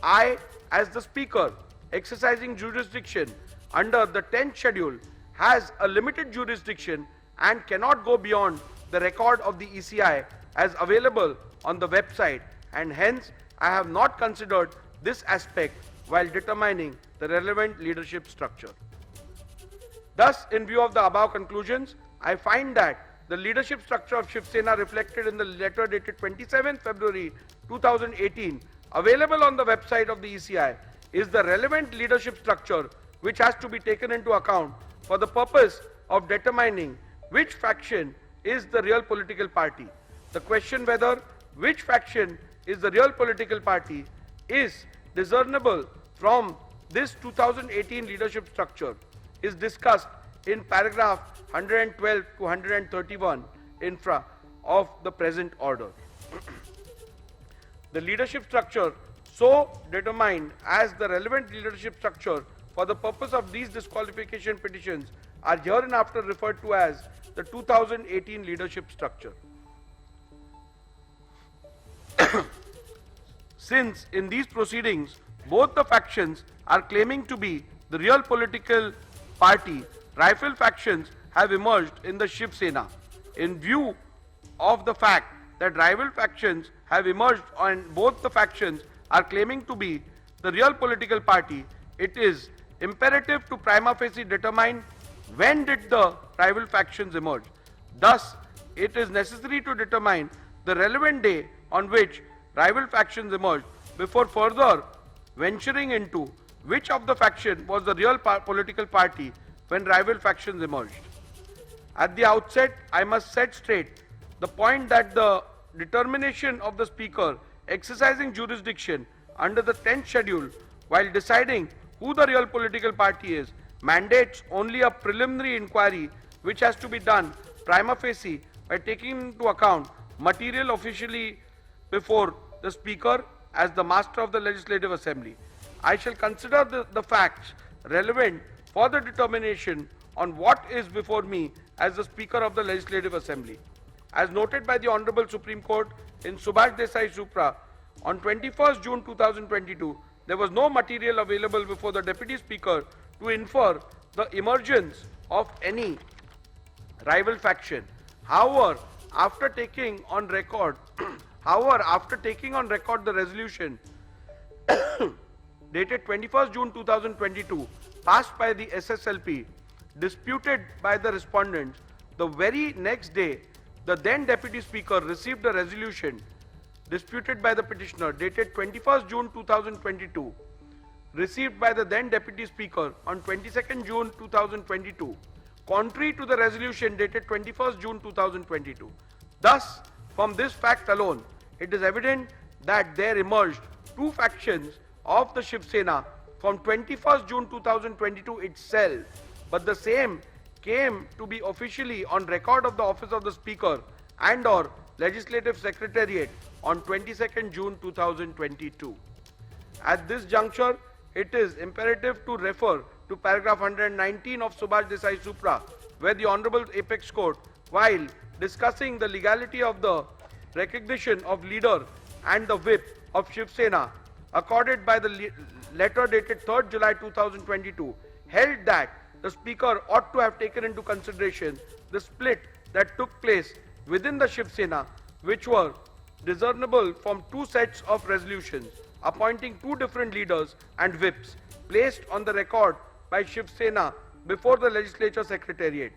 I, as the Speaker, exercising jurisdiction under the 10th schedule, has a limited jurisdiction and cannot go beyond the record of the ECI as available on the website, and hence I have not considered this aspect while determining the relevant leadership structure. Thus, in view of the above conclusions, I find that the leadership structure of Shiv Sena reflected in the letter dated 27 February 2018 available on the website of the ECI is the relevant leadership structure which has to be taken into account for the purpose of determining which faction is the real political party. The question whether which faction is the real political party is discernible from this 2018 leadership structure is discussed in paragraph 112 to 131 infra of the present order. The leadership structure so determined as the relevant leadership structure for the purpose of these disqualification petitions are hereinafter referred to as the 2018 leadership structure. Since in these proceedings both the factions are claiming to be the real political party, rival factions have emerged in the Shiv Sena. In view of the fact that rival factions have emerged and both the factions are claiming to be the real political party, it is imperative to prima facie determine when did the rival factions emerge. Thus, it is necessary to determine the relevant day on which rival factions emerged before further venturing into which of the faction was the real political party when rival factions emerged. At the outset, I must set straight the point that the determination of the Speaker exercising jurisdiction under the 10th schedule while deciding who the real political party is mandates only a preliminary inquiry which has to be done prima facie by taking into account material officially before the Speaker as the Master of the Legislative Assembly. I shall consider the facts relevant for the determination on what is before me as the Speaker of the Legislative Assembly. As noted by the Honorable Supreme Court in Subhash Desai Supra, on 21st June 2022, there was no material available before the Deputy Speaker to infer the emergence of any rival faction. However, after taking on record the resolution dated 21st June 2022 passed by the SSLP, disputed by the respondents, the very next day, the then Deputy Speaker received a resolution disputed by the petitioner dated 21st June 2022, received by the then Deputy Speaker on 22nd June 2022, contrary to the resolution dated 21st June 2022. Thus, from this fact alone, it is evident that there emerged two factions of the Shiv Sena from 21st June 2022 itself, but the same came to be officially on record of the office of the Speaker and or Legislative Secretariat on 22nd June 2022. At this juncture, it is imperative to refer to paragraph 119 of Subhash Desai Supra, where the Honorable Apex Court, while discussing the legality of the recognition of leader and the whip of Shiv Sena accorded by the letter dated 3rd July 2022, held that the Speaker ought to have taken into consideration the split that took place within the Shiv Sena, which were discernible from two sets of resolutions appointing two different leaders and whips placed on the record by Shiv Sena before the Legislature Secretariat.